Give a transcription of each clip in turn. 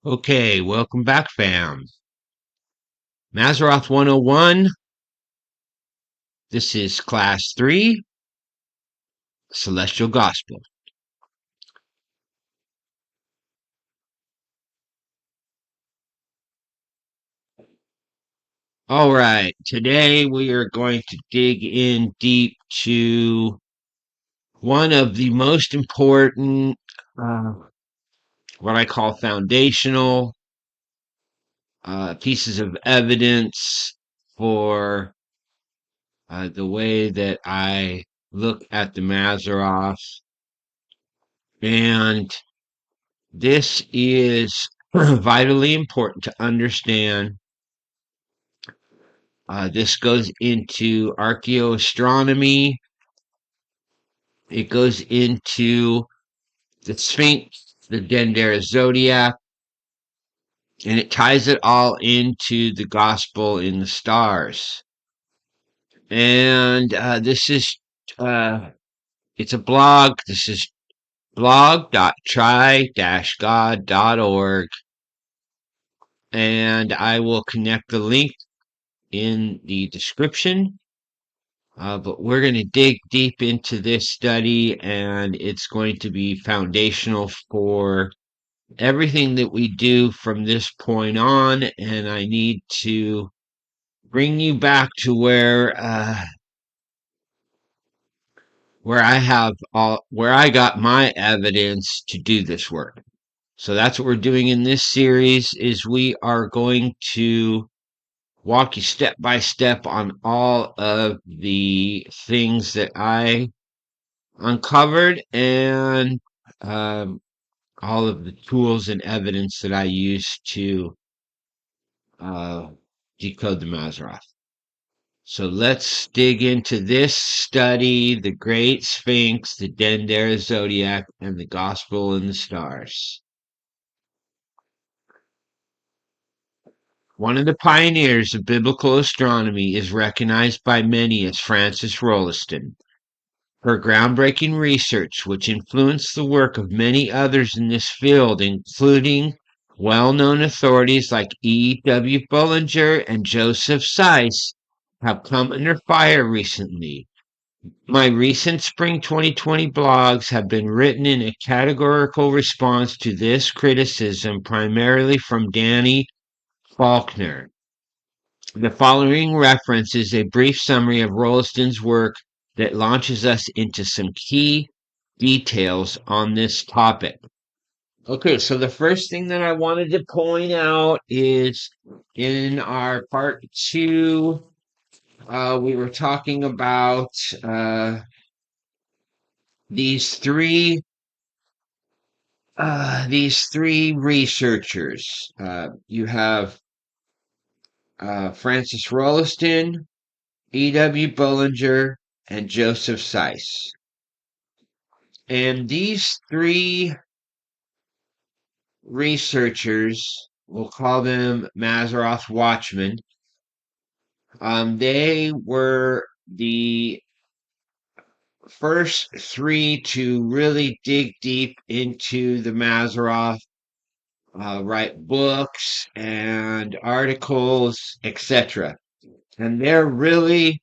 Okay, welcome back, fam. Mazzaroth 101. This is Class 3, Celestial Gospel. All right, today we are going to dig in deep to one of the most important, uh, what I call foundational pieces of evidence for the way that I look at the Mazzaroth. And this is vitally important to understand. This goes into archaeoastronomy. It goes into the Sphinx, the Dendera zodiac, and it ties it all into the gospel in the stars. And this is, it's a blog. This is blog.try-god.org. And I will connect the link in the description. But we're going to dig deep into this study, and it's going to be foundational for everything that we do from this point on. And I need to bring you back to where I got my evidence to do this work. So that's what we're doing in this series. Is we are going to walk you step by step on all of the things that I uncovered, and um, all of the tools and evidence that I use to uh, decode the Mazzaroth. So let's dig into this study: the Great Sphinx, the Dendera zodiac, and the Gospel in the Stars. One of the pioneers of biblical astronomy is recognized by many as Frances Rolleston. Her groundbreaking research, which influenced the work of many others in this field, including well-known authorities like E. W. Bullinger and Joseph Seiss, have come under fire recently. My recent spring 2020 blogs have been written in a categorical response to this criticism, primarily from Danny Faulkner. The following reference is a brief summary of Rolleston's work that launches us into some key details on this topic. Okay, so the first thing that I wanted to point out is in our part two, we were talking about these three researchers. You have Frances Rolleston, E. W. Bullinger, and Joseph Seiss. And these three researchers, we'll call them Mazzaroth Watchmen, they were the first three to really dig deep into the Mazzaroth, write books and articles, etc. And they're really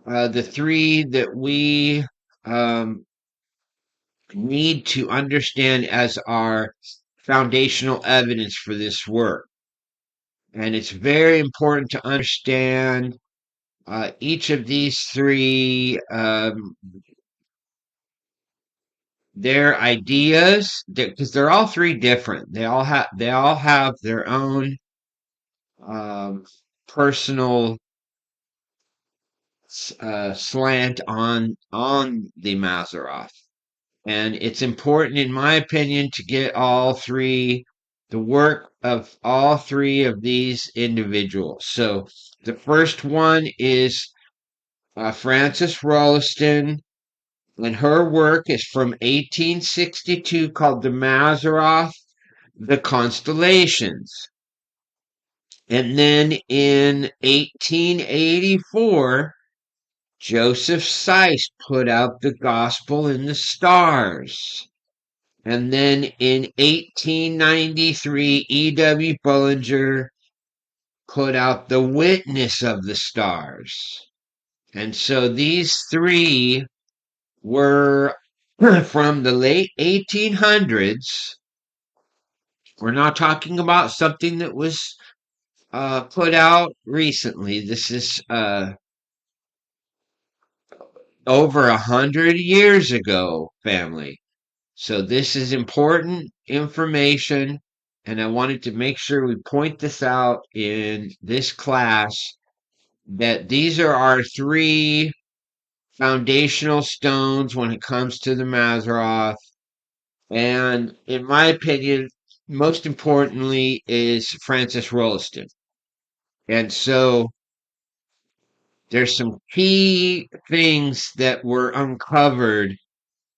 the three that we need to understand as our foundational evidence for this work. And it's very important to understand each of these three, their ideas, because they're all three different. They all have their own personal slant on the Mazzaroth. And it's important, in my opinion, to get the work of all three of these individuals. So the first one is Frances Rolleston, and her work is from 1862, called The Mazzaroth, The Constellations. And then in 1884, Joseph Seiss put out The Gospel in the Stars. And then in 1893, E.W. Bullinger put out The Witness of the Stars. And so these three were from the late 1800s. We're not talking about something that was put out recently. This is over 100 years ago, family. So this is important information, and I wanted to make sure we point this out in this class that these are our three foundational stones when it comes to the Mazzaroth. And in my opinion, most importantly is Francis Rolliston. And so there's some key things that were uncovered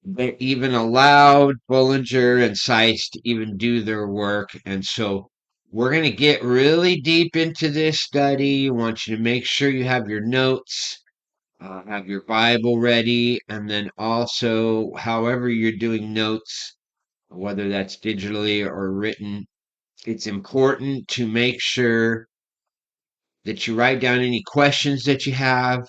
that even allowed Bullinger and Seitz to even do their work. And so we're going to get really deep into this study. I want you to make sure you have your notes, have your Bible ready, and then also, however you're doing notes, whether that's digitally or written, it's important to make sure that you write down any questions that you have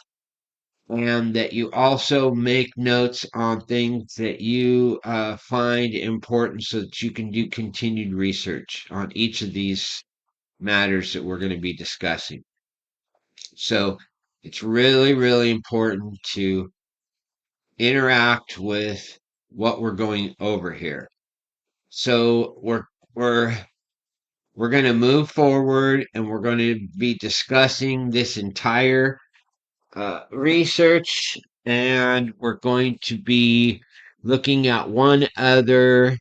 and that you also make notes on things that you find important so that you can do continued research on each of these matters that we're going to be discussing. So it's really, really important to interact with what we're going over here. So we're going to move forward and we're going to be discussing this entire research, and we're going to be looking at one other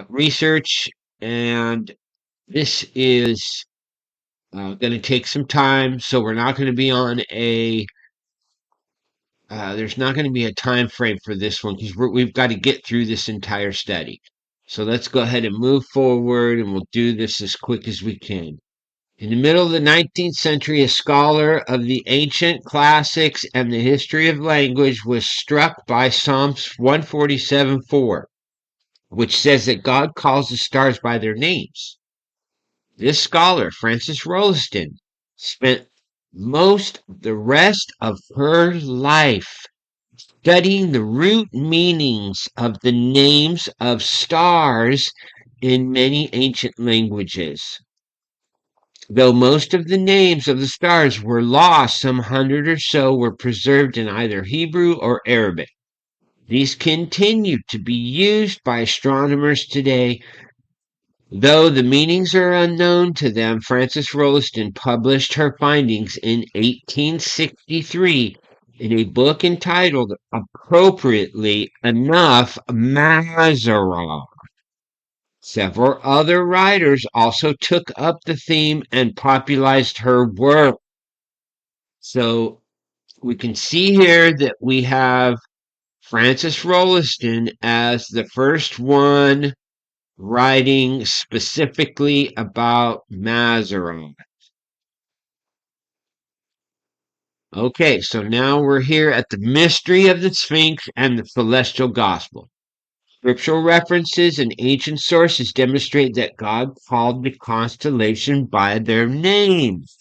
research, and this is going to take some time, so we're not going to be on a there's not going to be a time frame for this one because we've got to get through this entire study. So let's go ahead and move forward, and we'll do this as quick as we can. In the middle of the 19th century, a scholar of the ancient classics and the history of language was struck by Psalms 147:4, which says that God calls the stars by their names. This scholar, Frances Rolliston, spent most of the rest of her life studying the root meanings of the names of stars in many ancient languages. Though most of the names of the stars were lost, some 100 or so were preserved in either Hebrew or Arabic. These continue to be used by astronomers today. Though the meanings are unknown to them, Frances Rolliston published her findings in 1863 in a book entitled, appropriately enough, Mazzaroth. Several other writers also took up the theme and popularized her work. So we can see here that we have Francis Rolliston as the first one writing specifically about Mazzaroth. Okay, so now we're here at the mystery of the Sphinx and the celestial gospel. Scriptural references and ancient sources demonstrate that God called the constellation by their names,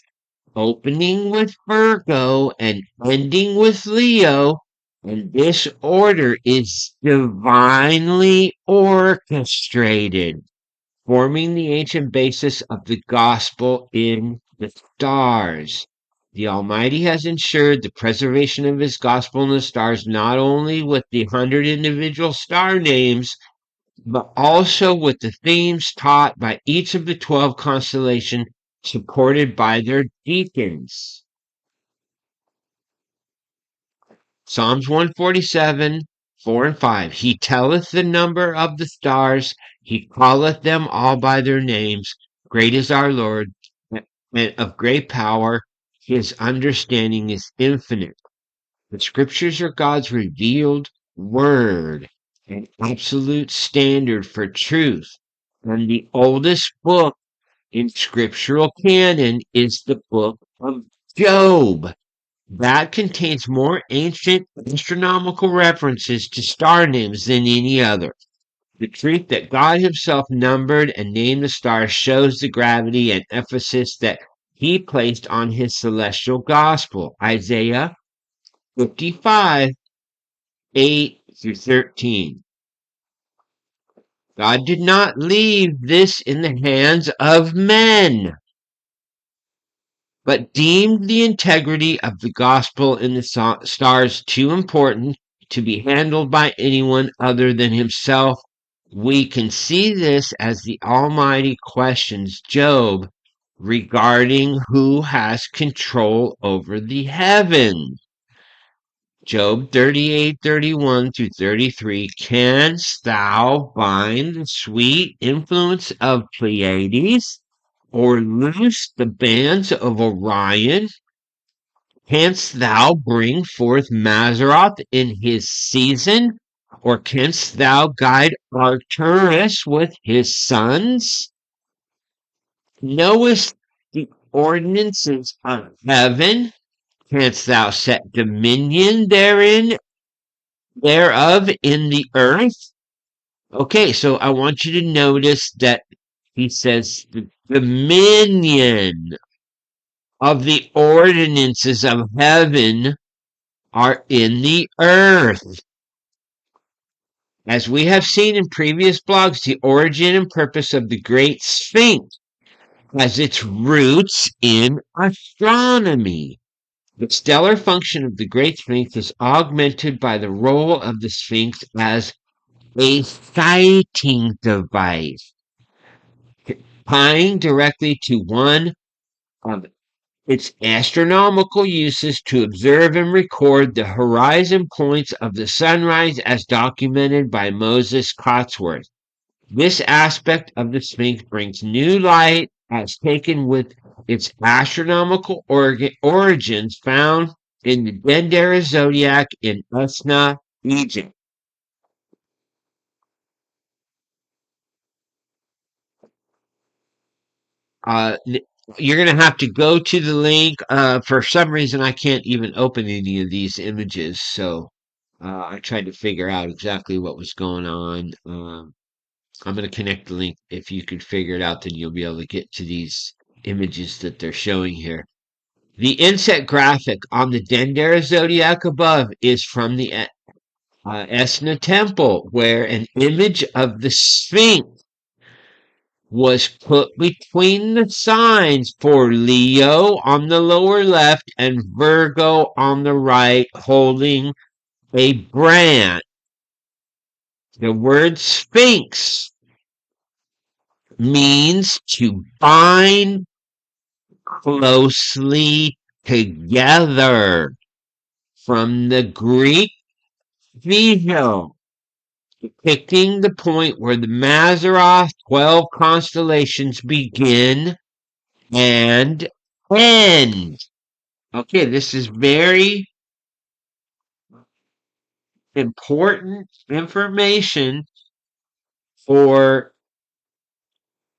opening with Virgo and ending with Leo, and this order is divinely orchestrated, forming the ancient basis of the gospel in the stars. The Almighty has ensured the preservation of his gospel in the stars, not only with the 100 individual star names, but also with the themes taught by each of the 12 constellations, supported by their deacons. Psalms 147, 4 and 5. He telleth the number of the stars, he calleth them all by their names. Great is our Lord, and of great power, his understanding is infinite. The scriptures are God's revealed word, an absolute standard for truth. And the oldest book in scriptural canon is the book of Job. That contains more ancient astronomical references to star names than any other. The truth that God himself numbered and named the stars shows the gravity and emphasis that he placed on his celestial gospel. Isaiah 55, 8 through 13. God did not leave this in the hands of men, but deemed the integrity of the gospel in the stars too important to be handled by anyone other than himself. We can see this as the Almighty questions Job regarding who has control over the heavens. Job 38:31 through 33. Canst thou bind the sweet influence of Pleiades, or loose the bands of Orion? Canst thou bring forth Mazzaroth in his season, or canst thou guide Arcturus with his sons? Knowest the ordinances of heaven? Canst thou set dominion thereof in the earth? Okay, so I want you to notice that he says the dominion of the ordinances of heaven are in the earth. As we have seen in previous blogs, the origin and purpose of the Great Sphinx has its roots in astronomy. The stellar function of the Great Sphinx is augmented by the role of the Sphinx as a sighting device, tying directly to one of its astronomical uses to observe and record the horizon points of the sunrise as documented by Moses Cotsworth. This aspect of the Sphinx brings new light as taken with its astronomical origins found in the Dendera zodiac in Usna, Egypt. Uh, you're going to have to go to the link. For some reason, I can't even open any of these images, so I tried to figure out exactly what was going on. I'm going to connect the link. If you could figure it out, then you'll be able to get to these images that they're showing here. The inset graphic on the Dendera zodiac above is from the Esna temple, where an image of the Sphinx was put between the signs for Leo on the lower left and Virgo on the right, holding a branch. The word Sphinx means to bind closely together, from the Greek visual, depicting the point where the Mazzaroth 12 constellations begin and end. Okay, this is very important information for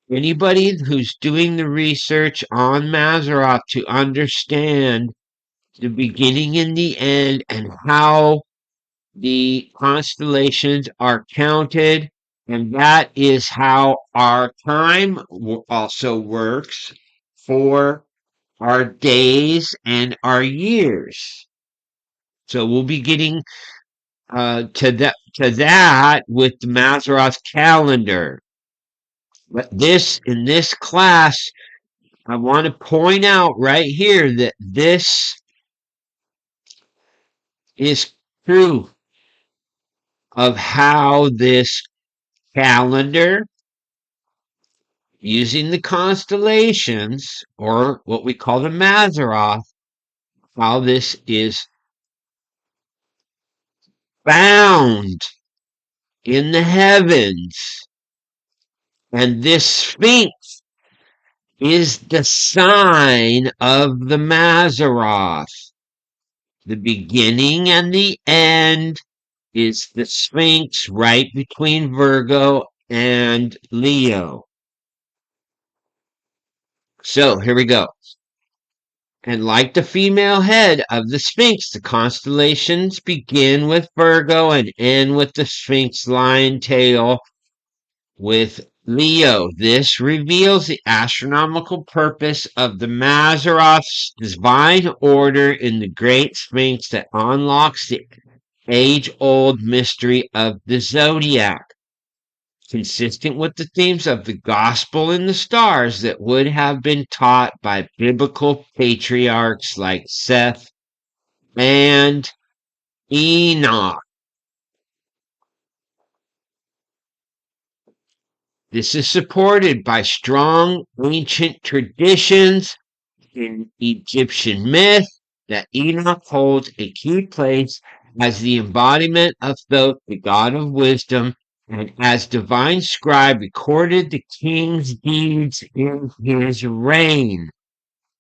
anybody who's doing the research on Mazzaroth to understand the beginning and the end and how the constellations are counted. And that is how our time also works for our days and our years. So we'll be getting to that with the Mazzaroth calendar. But in this class, I want to point out right here that this is proof of how this calendar, using the constellations, or what we call the Mazzaroth, how this is found in the heavens. And this Sphinx is the sign of the Mazzaroth. The beginning and the end is the Sphinx right between Virgo and Leo. So here we go. And like the female head of the Sphinx, the constellations begin with Virgo and end with the Sphinx lion tail with Leo. This reveals the astronomical purpose of the Mazzaroth's divine order in the Great Sphinx that unlocks the age-old mystery of the zodiac, consistent with the themes of the gospel and the stars that would have been taught by biblical patriarchs like Seth and Enoch. This is supported by strong ancient traditions in Egyptian myth that Enoch holds a key place as the embodiment of Thoth, the god of wisdom, and as divine scribe recorded the king's deeds in his reign.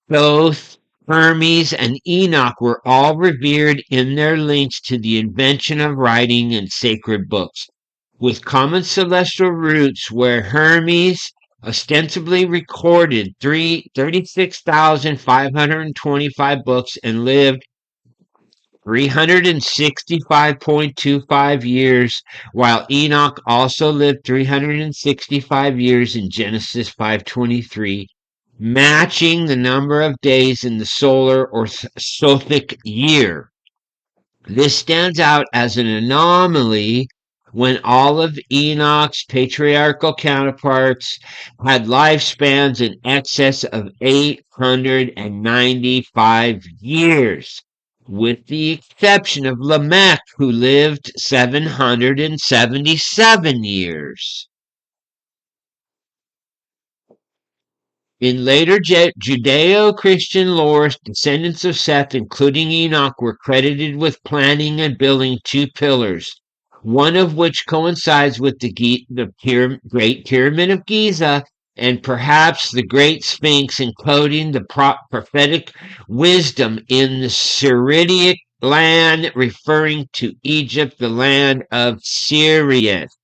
Thoth, Hermes, and Enoch were all revered in their links to the invention of writing and sacred books, with common celestial roots where Hermes ostensibly recorded 36,525 books and lived 365.25 years, while Enoch also lived 365 years in Genesis 5:23, matching the number of days in the solar or Sothic year. This stands out as an anomaly when all of Enoch's patriarchal counterparts had lifespans in excess of 895 years, with the exception of Lamech, who lived 777 years. In later Judeo-Christian lore, descendants of Seth, including Enoch, were credited with planning and building two pillars, one of which coincides with the Great Pyramid of Giza, and perhaps the Great Sphinx, encoding the prophetic wisdom in the Syriac land, referring to Egypt, the land of Sirius.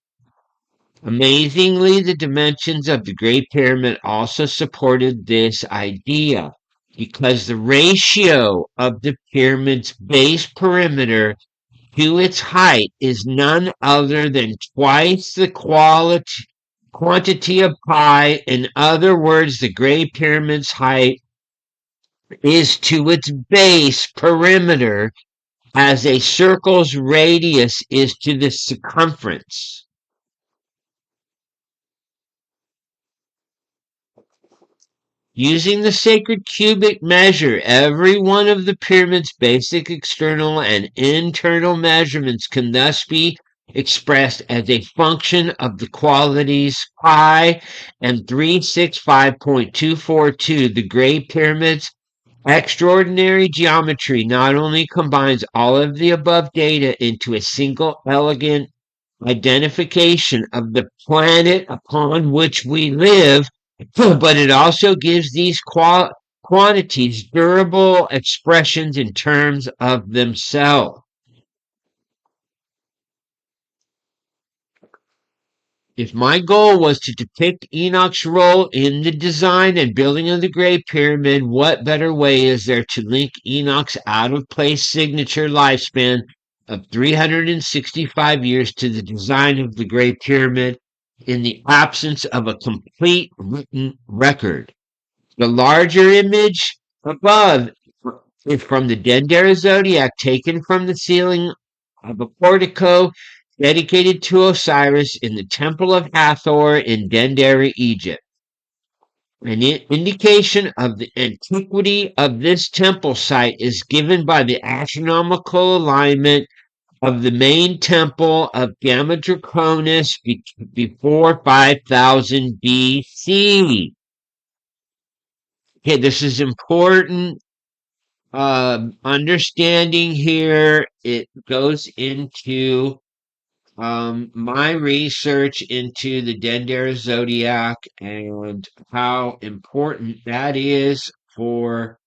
Amazingly, the dimensions of the Great Pyramid also supported this idea, because the ratio of the pyramid's base perimeter to its height is none other than twice the quantity of pi. In other words, the Great Pyramid's height is to its base perimeter as a circle's radius is to the circumference. Using the sacred cubic measure, every one of the pyramid's basic external and internal measurements can thus be expressed as a function of the quantities pi and 365.242. The Great Pyramid's extraordinary geometry not only combines all of the above data into a single elegant identification of the planet upon which we live, but it also gives these quantities durable expressions in terms of themselves. If my goal was to depict Enoch's role in the design and building of the Great Pyramid, what better way is there to link Enoch's out-of-place signature lifespan of 365 years to the design of the Great Pyramid in the absence of a complete written record? The larger image above is from the Dendera zodiac, taken from the ceiling of a portico dedicated to Osiris in the Temple of Hathor in Dendera, Egypt. An indication of the antiquity of this temple site is given by the astronomical alignment of the main temple of Gamma Draconis before 5000 BC. Okay, this is important understanding here. It goes into my research into the Dendera zodiac and how important that is for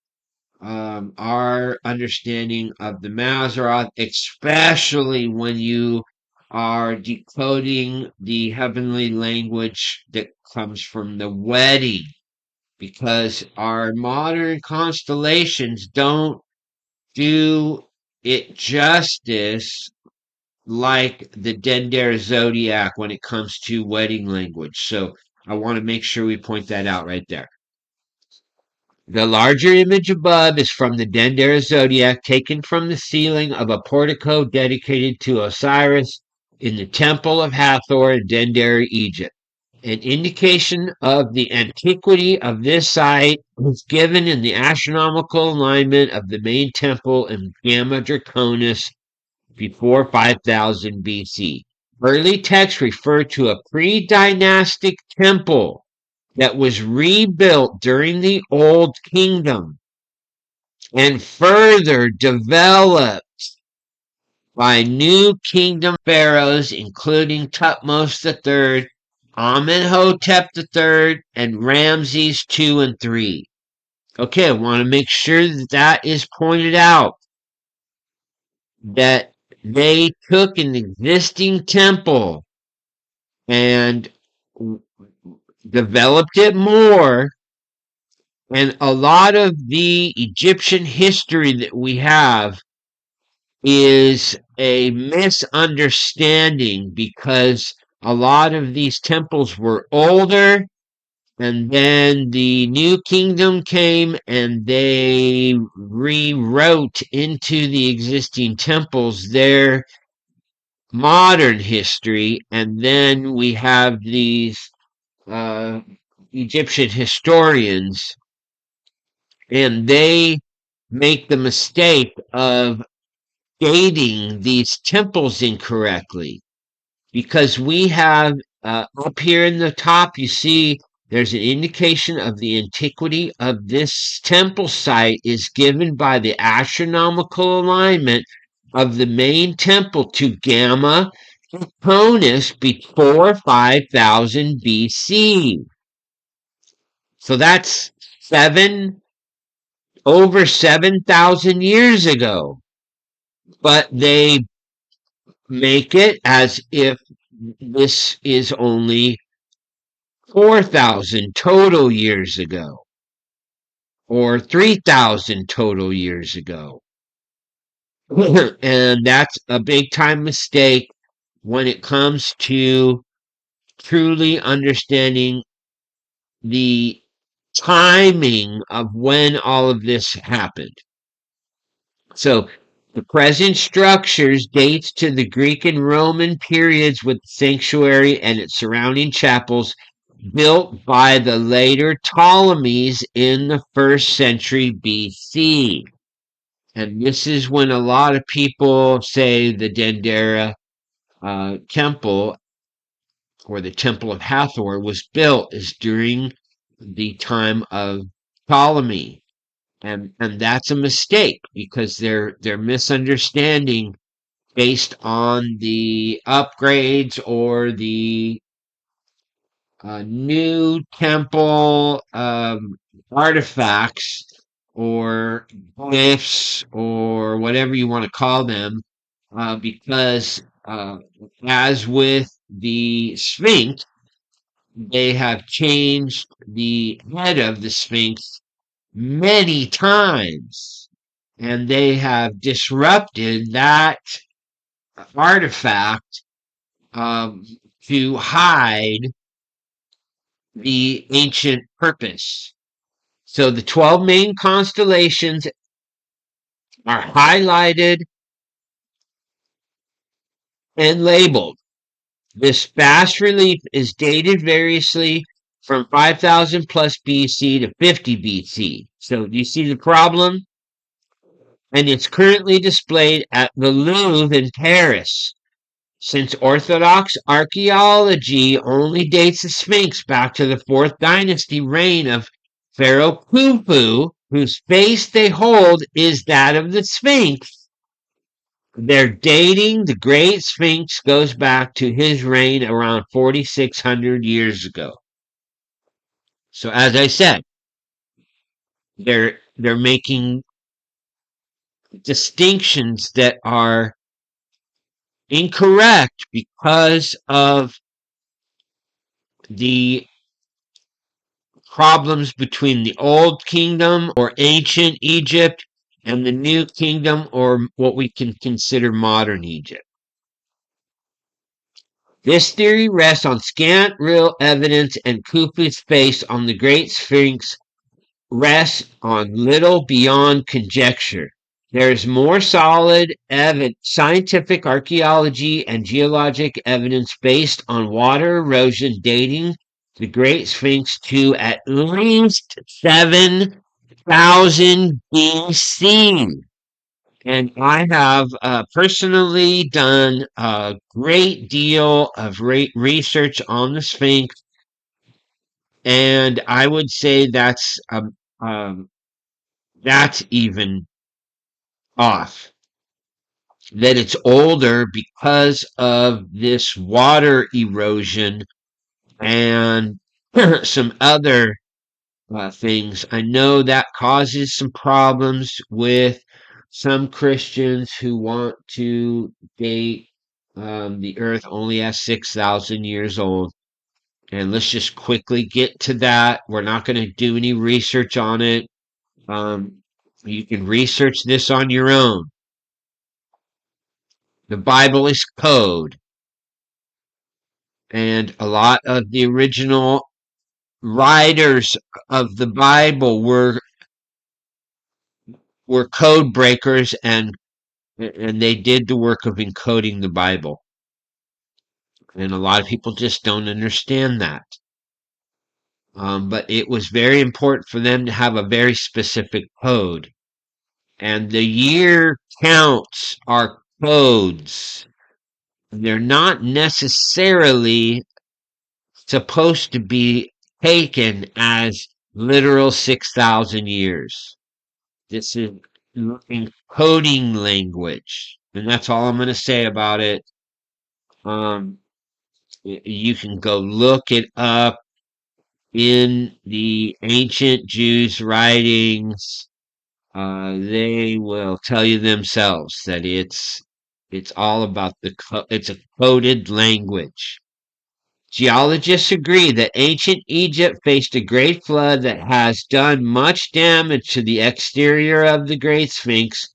our understanding of the Mazzaroth, especially when you are decoding the heavenly language that comes from the wedding, because our modern constellations don't do it justice like the Dendera zodiac when it comes to wedding language. So I want to make sure we point that out right there. The larger image above is from the Dendera zodiac, taken from the ceiling of a portico dedicated to Osiris in the Temple of Hathor in Dendera, Egypt. An indication of the antiquity of this site is given in the astronomical alignment of the main temple in Gamma Draconis before 5000 BC. Early texts refer to a pre-dynastic temple that was rebuilt during the Old Kingdom and further developed by new kingdom pharaohs, including Tutmos III, Amenhotep III, and Ramses II and III. Okay, I want to make sure that that is pointed out, that they took an existing temple and developed it more. And a lot of the Egyptian history that we have is a misunderstanding because a lot of these temples were older, and then the new kingdom came and they rewrote into the existing temples their modern history. And then we have these uh, Egyptian historians, and they make the mistake of dating these temples incorrectly, because we have up here in the top, you see there's an indication of the antiquity of this temple site is given by the astronomical alignment of the main temple to Gamma Draconis before 5000 BC. So that's over 7,000 years ago. But they make it as if this is only 4,000 total years ago, or 3,000 total years ago. And that's a big time mistake when it comes to truly understanding the timing of when all of this happened. So the present structures dates to the Greek and Roman periods, with the sanctuary and its surrounding chapels built by the later Ptolemies in the 1st century BC. And this is when a lot of people say the Dendera temple, or the Temple of Hathor, was built is during the time of Ptolemy. And that's a mistake, because they're misunderstanding based on the upgrades or the new temple artifacts or glyphs or whatever you want to call them, because as with the Sphinx, they have changed the head of the Sphinx many times, and they have disrupted that artifact to hide the ancient purpose. So the 12 main constellations are highlighted and labeled. This bas relief is dated variously from 5000 plus BC to 50 BC. So do you see the problem? And it's currently displayed at the Louvre in Paris. Since Orthodox archaeology only dates the Sphinx back to the 4th dynasty reign of Pharaoh Khufu, whose face they hold is that of the Sphinx, their dating the Great Sphinx goes back to his reign around 4,600 years ago. So as I said, they're making distinctions that are incorrect because of the problems between the Old Kingdom or ancient Egypt and the New Kingdom, or what we can consider modern Egypt. This theory rests on scant real evidence, and Khufu's face on the Great Sphinx rests on little beyond conjecture. There is more solid scientific archaeology and geologic evidence based on water erosion dating the Great Sphinx to at least 7,000 BC. And I have personally done a great deal of research on the Sphinx, and I would say that's even off. That it's older because of this water erosion and some other things. I know that causes some problems with some Christians who want to date the earth only as 6,000 years old. And let's just quickly get to that. We're not going to do any research on it. You can research this on your own. The Bible is code. And a lot of the original writers of the Bible were code breakers, and they did the work of encoding the Bible. And a lot of people just don't understand that. But it was very important for them to have a very specific code. And the year counts are codes. They're not necessarily supposed to be taken as literal 6,000 years. This is encoding language. And that's all I'm going to say about it. You can go look it up in the ancient Jews' writings. They will tell you themselves that it's all about it's a coded language. Geologists agree that ancient Egypt faced a great flood that has done much damage to the exterior of the Great Sphinx.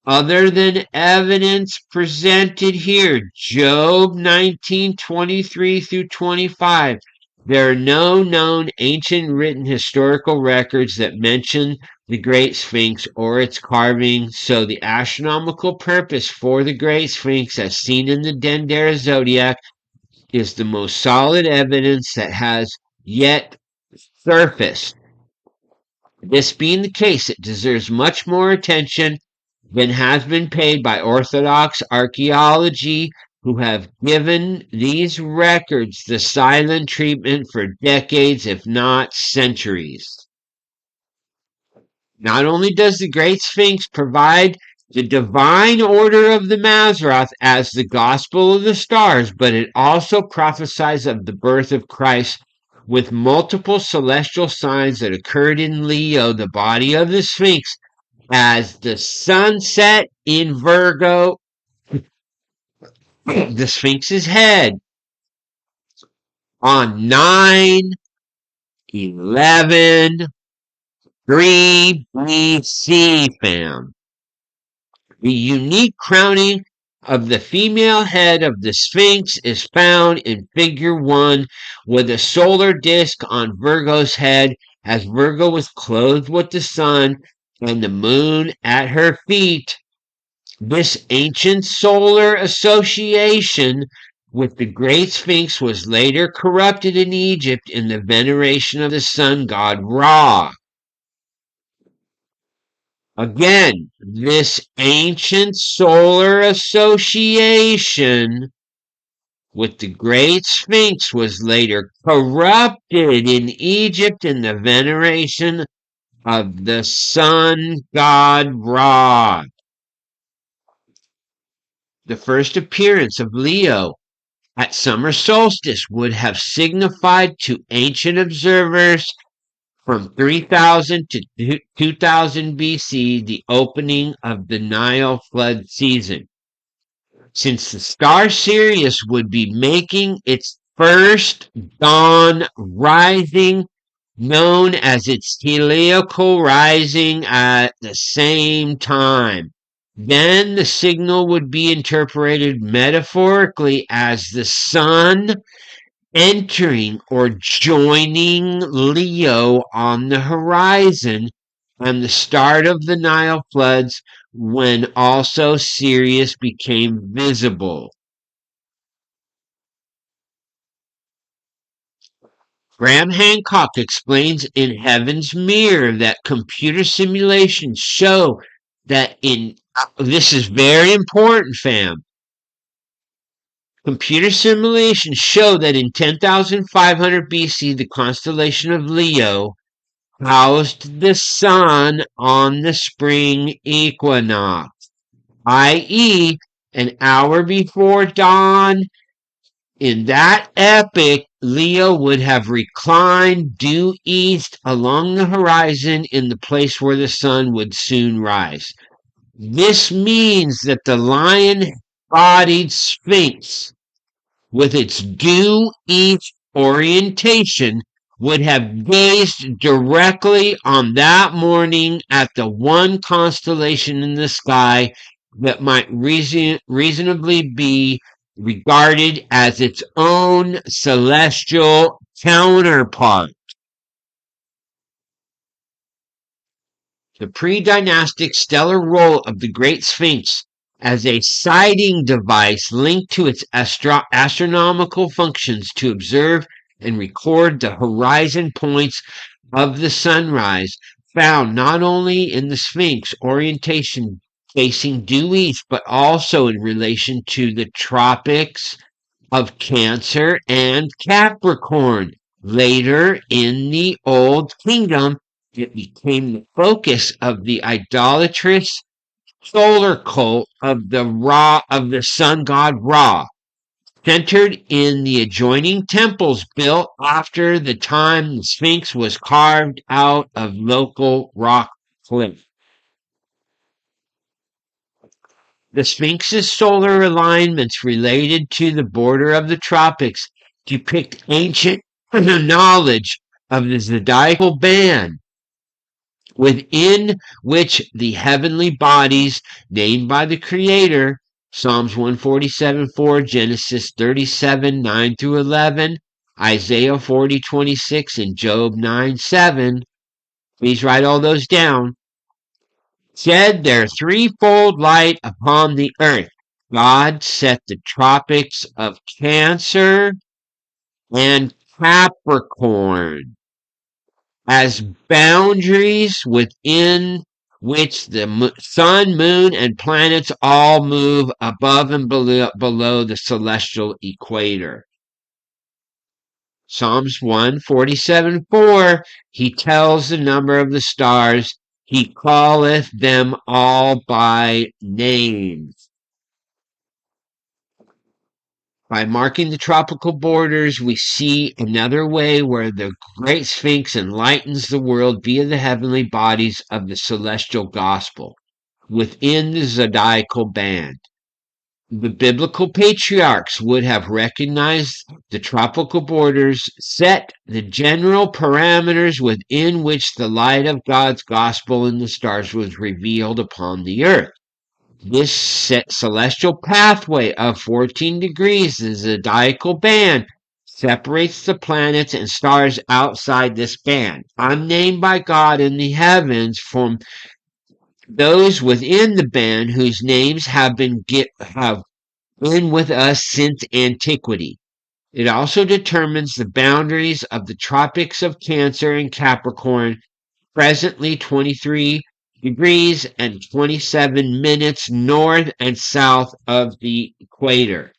Other than evidence presented here, Job 19:23 through 25, there are no known ancient written historical records that mention the Great Sphinx or its carving, so the astronomical purpose for the Great Sphinx, as seen in the Dendera zodiac, is the most solid evidence that has yet surfaced. This being the case, it deserves much more attention than has been paid by Orthodox archaeology, who have given these records the silent treatment for decades, if not centuries. Not only does the Great Sphinx provide the divine order of the Mazzaroth as the gospel of the stars, but it also prophesies of the birth of Christ with multiple celestial signs that occurred in Leo, the body of the Sphinx, as the sunset in Virgo, the Sphinx's head on 9/11/3 BC, fam. The unique crowning of the female head of the Sphinx is found in Figure 1, with a solar disk on Virgo's head, as Virgo was clothed with the sun and the moon at her feet. This ancient solar association with the Great Sphinx was later corrupted in Egypt in the veneration of the sun god Ra. Again, this ancient solar association with the Great Sphinx was later corrupted in Egypt in the veneration of the sun god Ra. The first appearance of Leo at summer solstice would have signified to ancient observers from 3000 to 2000 BC the opening of the Nile flood season. Since the star Sirius would be making its first dawn rising, known as its heliacal rising, at the same time. Then the signal would be interpreted metaphorically as the sun entering or joining Leo on the horizon and the start of the Nile floods when also Sirius became visible. Graham Hancock explains in Heaven's Mirror that computer simulations show that this is very important, fam. Computer simulations show that in 10,500 BC, the constellation of Leo housed the sun on the spring equinox, i.e., an hour before dawn. In that epoch, Leo would have reclined due east along the horizon in the place where the sun would soon rise. This means that the lion-bodied Sphinx, with its due east orientation, would have gazed directly on that morning at the one constellation in the sky that might reasonably be regarded as its own celestial counterpart. The pre-dynastic stellar role of the Great Sphinx as a sighting device linked to its astronomical functions to observe and record the horizon points of the sunrise, found not only in the Sphinx orientation facing due east, but also in relation to the tropics of Cancer and Capricorn. Later in the Old Kingdom, it became the focus of the idolatrous solar cult of the sun god Ra, centered in the adjoining temples built after the time the Sphinx was carved out of local rock cliff. The Sphinx's solar alignments related to the border of the tropics depict ancient knowledge of the zodiacal band, within which the heavenly bodies named by the Creator, Psalms 147:4, Genesis 37:9 through 11, Isaiah 40:26, and Job 9:7. Please write all those down. Shed their threefold light upon the earth. God set the tropics of Cancer and Capricorn as boundaries within which the sun, moon, and planets all move above and below the celestial equator. Psalms 147:4, he tells the number of the stars, he calleth them all by name. By marking the tropical borders, we see another way where the Great Sphinx enlightens the world via the heavenly bodies of the celestial gospel within the zodiacal band. The biblical patriarchs would have recognized the tropical borders, set the general parameters within which the light of God's gospel in the stars was revealed upon the earth. This celestial pathway of 14 degrees, the zodiacal band, separates the planets and stars outside this band, unnamed by God in the heavens, from those within the band whose names have been with us since antiquity. It also determines the boundaries of the tropics of Cancer and Capricorn, presently 23 degrees and 27 minutes north and south of the equator.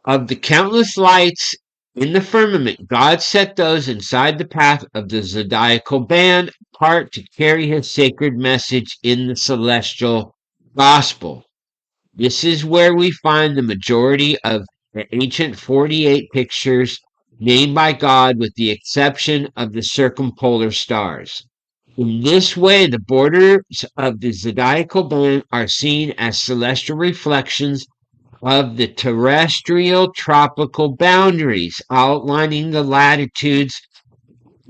Of the countless lights in the firmament, God set those inside the path of the zodiacal band apart to carry his sacred message in the celestial gospel. This is where we find the majority of the ancient 48 pictures named by God, with the exception of the circumpolar stars. In this way, the borders of the zodiacal band are seen as celestial reflections of the terrestrial tropical boundaries, outlining the latitudes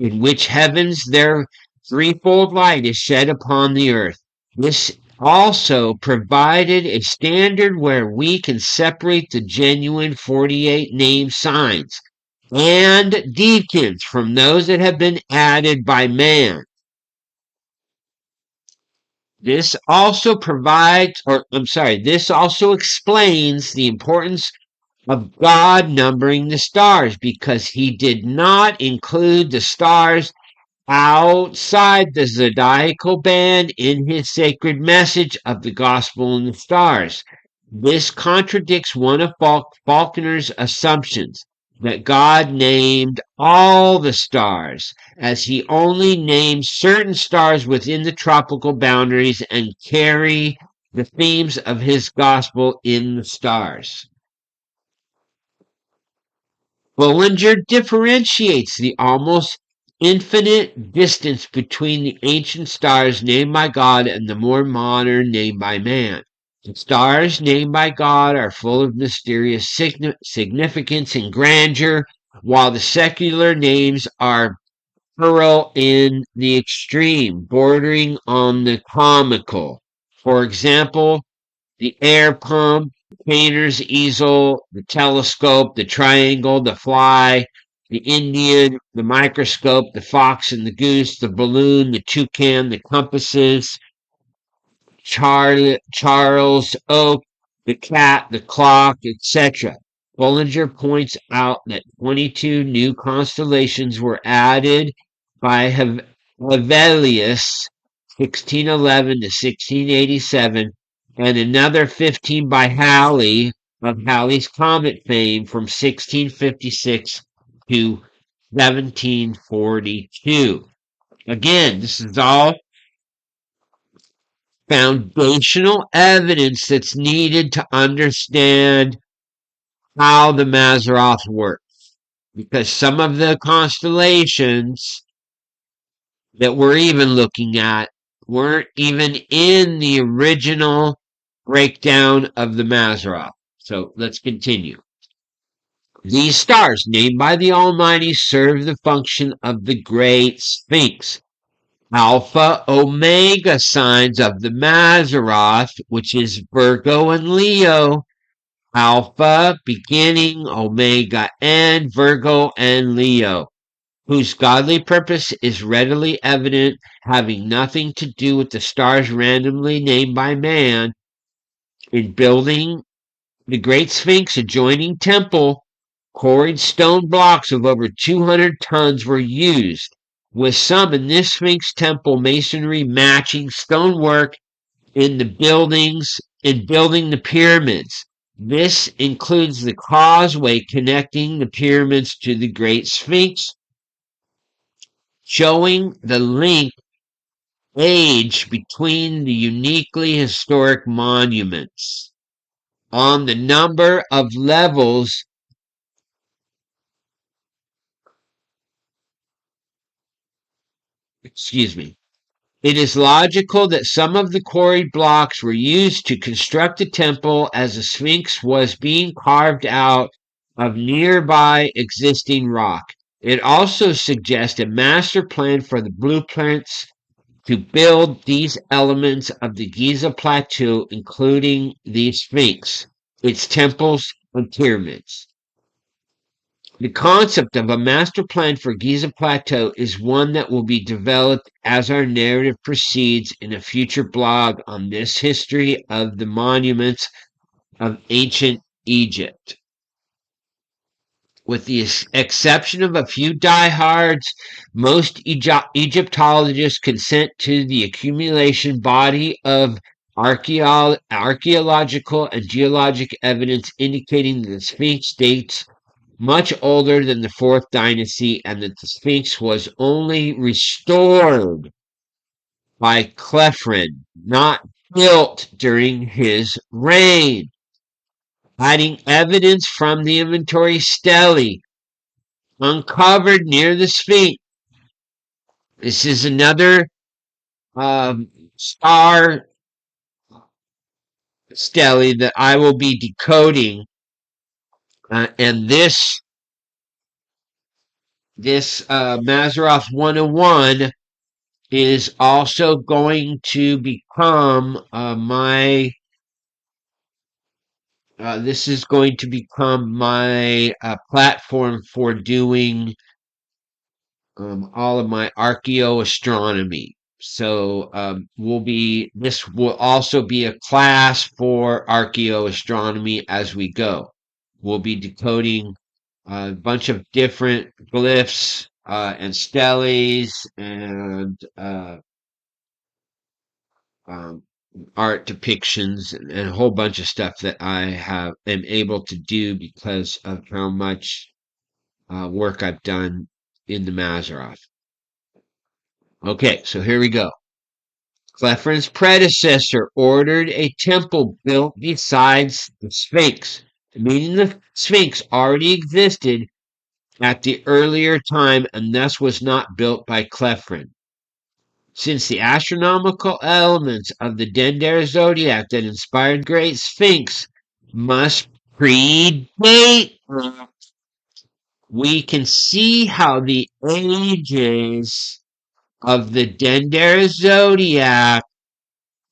in which heavens their threefold light is shed upon the earth. This also provided a standard where we can separate the genuine 48 name signs and deacons from those that have been added by man. This also this also explains the importance of God numbering the stars, because he did not include the stars outside the zodiacal band in his sacred message of the gospel and the stars. This contradicts one of Faulkner's assumptions that God named all the stars, as he only named certain stars within the tropical boundaries and carry the themes of his gospel in the stars. Bullinger differentiates the almost infinite distance between the ancient stars named by God and the more modern named by man. The stars named by God are full of mysterious significance and grandeur, while the secular names are puerile in the extreme, bordering on the comical. For example, the air pump, the painter's easel, the telescope, the triangle, the fly, the Indian, the microscope, the fox and the goose, the balloon, the toucan, the compasses, Charles Oak, the cat, the clock, etc. Bullinger points out that 22 new constellations were added by Hevelius 1611 to 1687, and another 15 by Halley of Halley's Comet fame from 1656 to 1742. Again, this is all foundational evidence that's needed to understand how the Mazzaroth work. Because some of the constellations that we're even looking at weren't even in the original breakdown of the Mazzaroth. So let's continue. These stars, named by the Almighty, serve the function of the great Sphinx, Alpha Omega signs of the Mazzaroth, which is Virgo and Leo. Alpha beginning, Omega end, Virgo and Leo, whose godly purpose is readily evident, having nothing to do with the stars randomly named by man. In building the great Sphinx adjoining temple, quarried stone blocks of over 200 tons were used, with some in this Sphinx temple masonry matching stonework in building the pyramids. This includes the causeway connecting the pyramids to the Great Sphinx, showing the link age between the uniquely historic monuments. On the number of levels, excuse me, it is logical that some of the quarried blocks were used to construct the temple as the Sphinx was being carved out of nearby existing rock. It also suggests a master plan for the blueprints to build these elements of the Giza plateau, including the Sphinx, its temples, and pyramids. The concept of a master plan for Giza Plateau is one that will be developed as our narrative proceeds in a future blog on this history of the monuments of ancient Egypt. With the exception of a few diehards, most Egyptologists consent to the accumulation body of archaeological and geologic evidence indicating that the Sphinx dates much older than the Fourth Dynasty, and that the Sphinx was only restored by Khephren, not built during his reign. Hiding evidence from the inventory stele uncovered near the Sphinx. This is another star stele that I will be decoding, and this this Mazzaroth 101 is also going to become this is going to become my platform for doing all of my archaeoastronomy. So this will also be a class for archaeoastronomy as we go. We'll be decoding a bunch of different glyphs and steles and um, art depictions and a whole bunch of stuff that am able to do because of how much work I've done in the Mazzaroth. Okay, so here we go. Clefrin's predecessor ordered a temple built besides the Sphinx, meaning the Sphinx already existed at the earlier time and thus was not built by Clefrin. Since the astronomical elements of the Dendera zodiac that inspired Great Sphinx must predate, we can see how the ages of the Dendera zodiac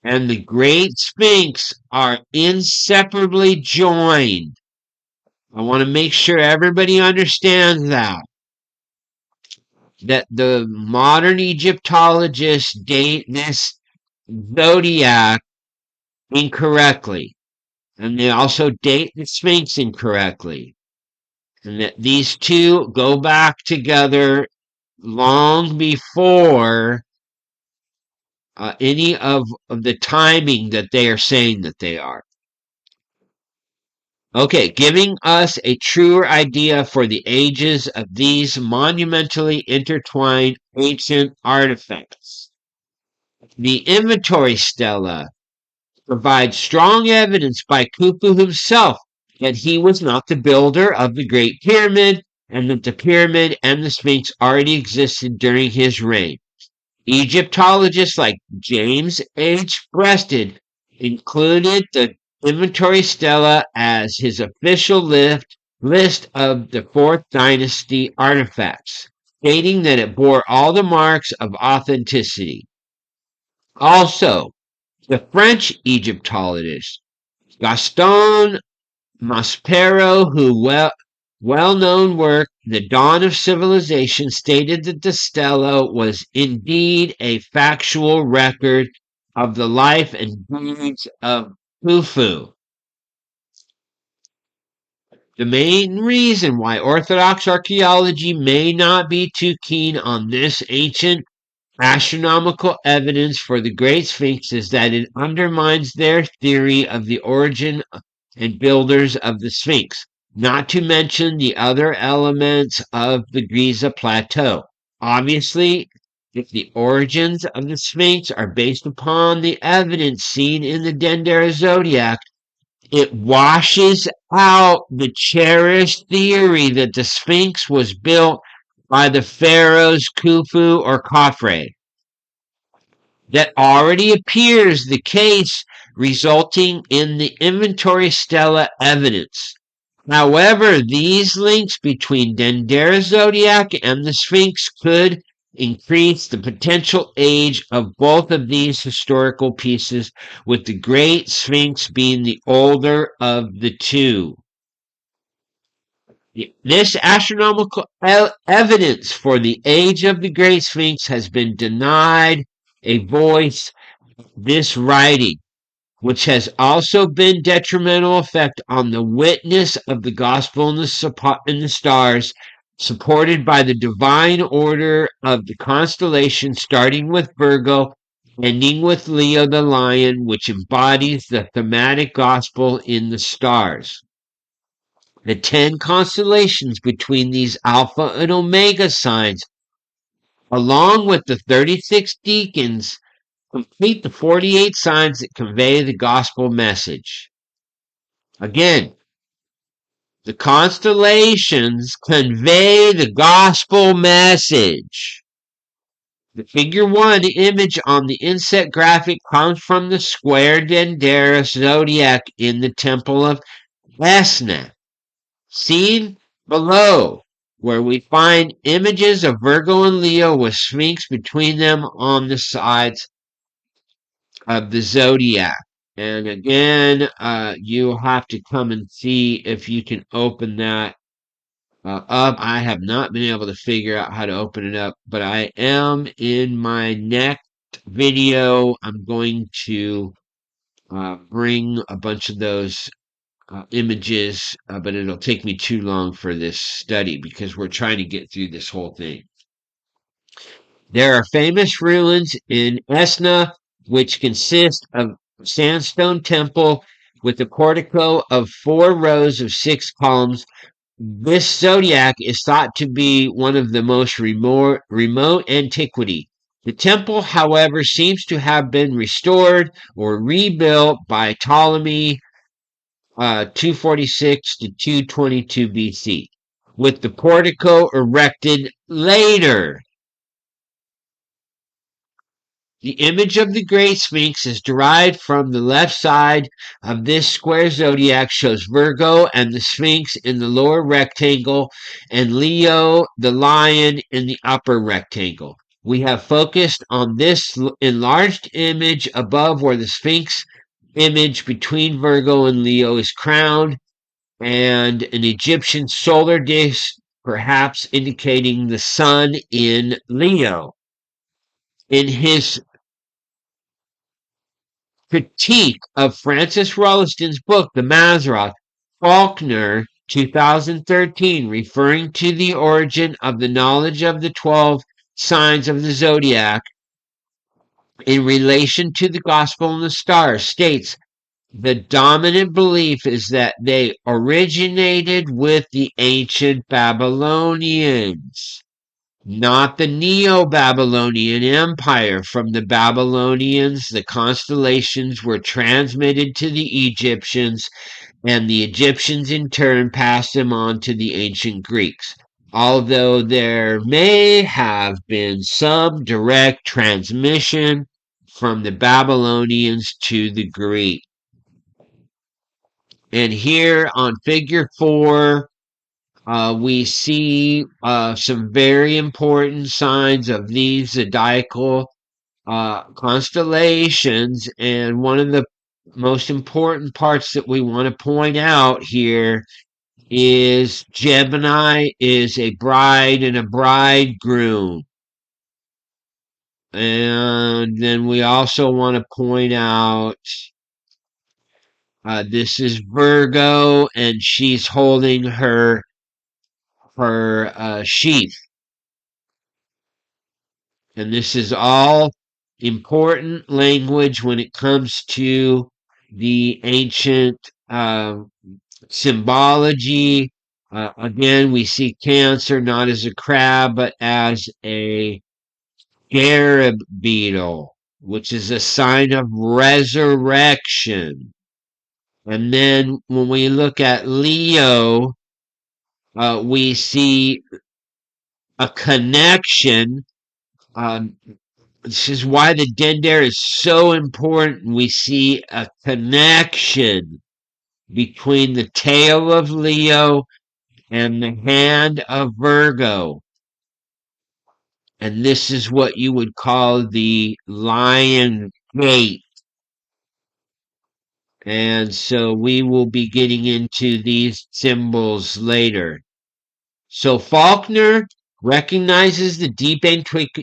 and the Great Sphinx are inseparably joined. I want to make sure everybody understands that the modern Egyptologists date this zodiac incorrectly, and they also date the Sphinx incorrectly, and that these two go back together long before any of the timing that they are saying that they are. Okay, giving us a truer idea for the ages of these monumentally intertwined ancient artifacts. The inventory stela provides strong evidence by Khufu himself that he was not the builder of the Great Pyramid and that the pyramid and the Sphinx already existed during his reign. Egyptologists like James H. Breasted included the inventory stela as his official list of the 4th dynasty artifacts, stating that it bore all the marks of authenticity. Also, the French Egyptologist Gaston Maspero, whose well-known work, The Dawn of Civilization, stated that the stela was indeed a factual record of the life and deeds of Khufu. The main reason why Orthodox archaeology may not be too keen on this ancient astronomical evidence for the Great Sphinx is that it undermines their theory of the origin and builders of the Sphinx, not to mention the other elements of the Giza plateau. Obviously, if the origins of the Sphinx are based upon the evidence seen in the Dendera zodiac, it washes out the cherished theory that the Sphinx was built by the pharaohs Khufu or Khafre. That already appears the case, resulting in the inventory stela evidence. However, these links between Dendera zodiac and the Sphinx could increase the potential age of both of these historical pieces, with the Great Sphinx being the older of the two. This astronomical evidence for the age of the Great Sphinx has been denied a voice this writing, which has also been detrimental effect on the witness of the gospel in the stars, supported by the divine order of the constellation, starting with Virgo, ending with Leo the lion, which embodies the thematic gospel in the stars. The 10 constellations between these Alpha and Omega signs, along with the 36 deacons, complete the 48 signs that convey the gospel message. Again, the constellations convey the gospel message. The figure 1 image on the inset graphic comes from the square Dendera zodiac in the temple of Esna, seen below. where we find images of Virgo and Leo with Sphinx between them on the sides of the zodiac. And again, you'll have to come and see if you can open that up. I have not been able to figure out how to open it up, but I am in my next video. I'm going to bring a bunch of those images, but it'll take me too long for this study because we're trying to get through this whole thing. There are famous ruins in Esna, which consist of a sandstone temple with a portico of 4 rows of 6 columns. This zodiac is thought to be one of the most remote antiquity. The temple, however, seems to have been restored or rebuilt by Ptolemy 246 to 222 BC, with the portico erected later. The image of the Great Sphinx is derived from the left side of this square zodiac, shows Virgo and the Sphinx in the lower rectangle and Leo, the lion, in the upper rectangle. We have focused on this enlarged image above where the Sphinx image between Virgo and Leo is crowned, and an Egyptian solar disk, perhaps indicating the sun in Leo. In his critique of Francis Rolliston's book, The Mazzaroth, Faulkner, 2013, referring to the origin of the knowledge of the 12 signs of the zodiac in relation to the gospel and the stars, states the dominant belief is that they originated with the ancient Babylonians, not the Neo-Babylonian Empire. From the Babylonians, the constellations were transmitted to the Egyptians, and the Egyptians in turn passed them on to the ancient Greeks, although there may have been some direct transmission from the Babylonians to the Greeks. And here on figure 4, we see some very important signs of these zodiacal constellations. And one of the most important parts that we want to point out here is Gemini is a bride and a bridegroom. And then we also want to point out this is Virgo, and she's holding her sheath. And this is all important language when it comes to the ancient symbology. Again, we see Cancer not as a crab, but as a scarab beetle, which is a sign of resurrection. And then when we look at Leo, we see a connection. This is why the Dendera is so important. We see a connection between the tail of Leo and the hand of Virgo. And this is what you would call the lion gate. And so we will be getting into these symbols later. So Faulkner recognizes the deep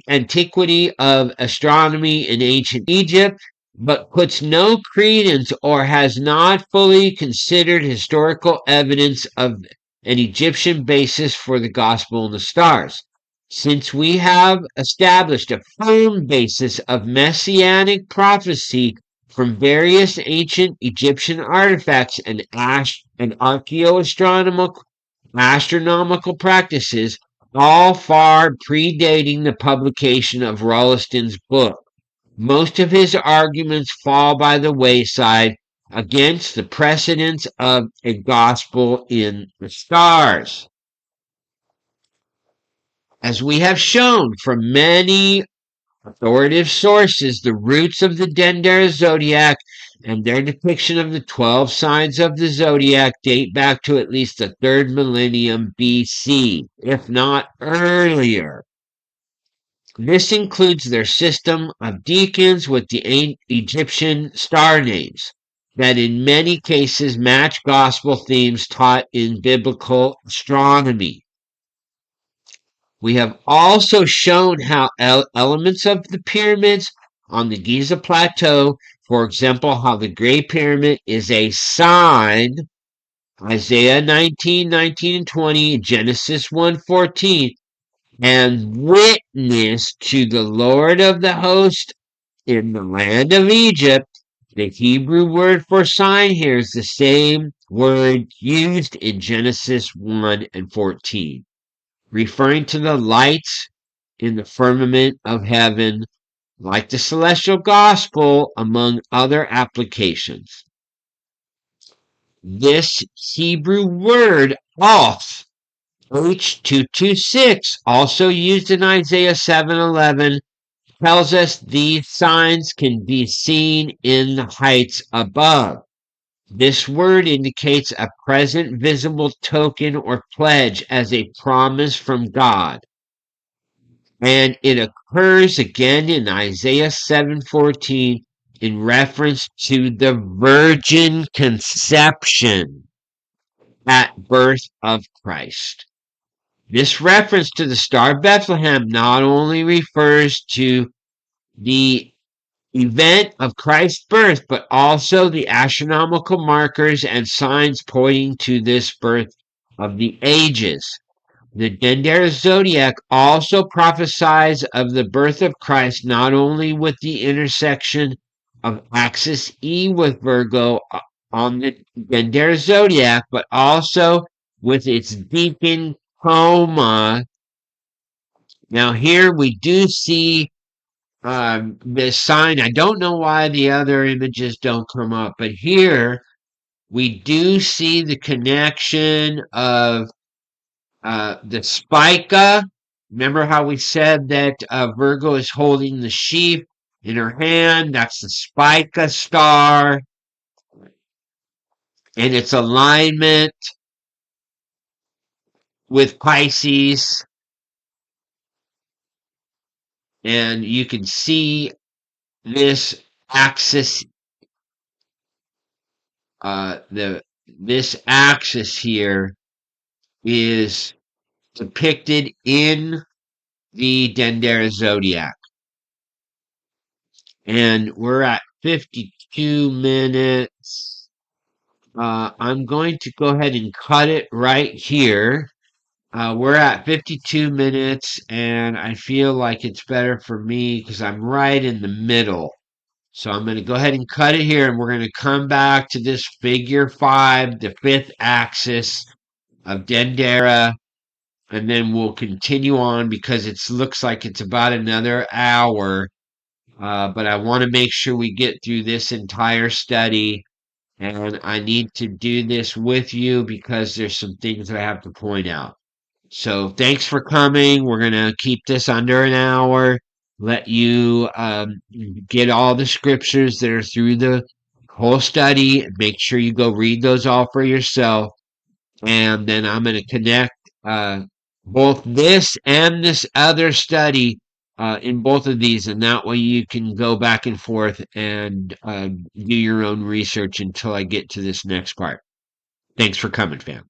antiquity of astronomy in ancient Egypt, but puts no credence or has not fully considered historical evidence of an Egyptian basis for the gospel and the stars. Since we have established a firm basis of messianic prophecy from various ancient Egyptian artifacts and astronomical practices, all far predating the publication of Rolliston's book, most of his arguments fall by the wayside against the precedents of a gospel in the stars. As we have shown from many authoritative sources, the roots of the Dendera zodiac and their depiction of the 12 signs of the zodiac date back to at least the 3rd millennium BC, if not earlier. This includes their system of deacons with the ancient Egyptian star names that in many cases match gospel themes taught in biblical astronomy. We have also shown how elements of the pyramids on the Giza plateau, for example, how the Great Pyramid is a sign, Isaiah 19, 19 and 20, Genesis 1:14, and witness to the Lord of the host in the land of Egypt. The Hebrew word for sign here is the same word used in Genesis 1 and 14, referring to the lights in the firmament of heaven, like the celestial gospel, among other applications. This Hebrew word, off, H226, also used in Isaiah 7:11, tells us these signs can be seen in the heights above. This word indicates a present visible token or pledge as a promise from God. And it occurs again in Isaiah 7:14 in reference to the virgin conception at birth of Christ. This reference to the Star of Bethlehem not only refers to the event of Christ's birth, but also the astronomical markers and signs pointing to this birth of the ages. The Dendera zodiac also prophesies of the birth of Christ not only with the intersection of axis E with Virgo on the Dendera zodiac, but also with its deacon coma. Now here we do see this sign. I don't know why the other images don't come up, but here we do see the connection of the spica. Remember how we said that Virgo is holding the sheaf in her hand? That's the spica star and its alignment with Pisces. And you can see this axis, this axis here is depicted in the Dendera zodiac. And we're at 52 minutes. I'm going to go ahead and cut it right here. We're at 52 minutes, and I feel like it's better for me because I'm right in the middle. So I'm going to go ahead and cut it here, and we're going to come back to this figure 5, the 5th axis of Dendera, and then we'll continue on because it looks like it's about another hour. But I want to make sure we get through this entire study, and I need to do this with you because there's some things that I have to point out. So thanks for coming. We're going to keep this under an hour, let you get all the scriptures that are through the whole study. Make sure you go read those all for yourself. And then I'm going to connect both this and this other study in both of these. And that way you can go back and forth and do your own research until I get to this next part. Thanks for coming, fam.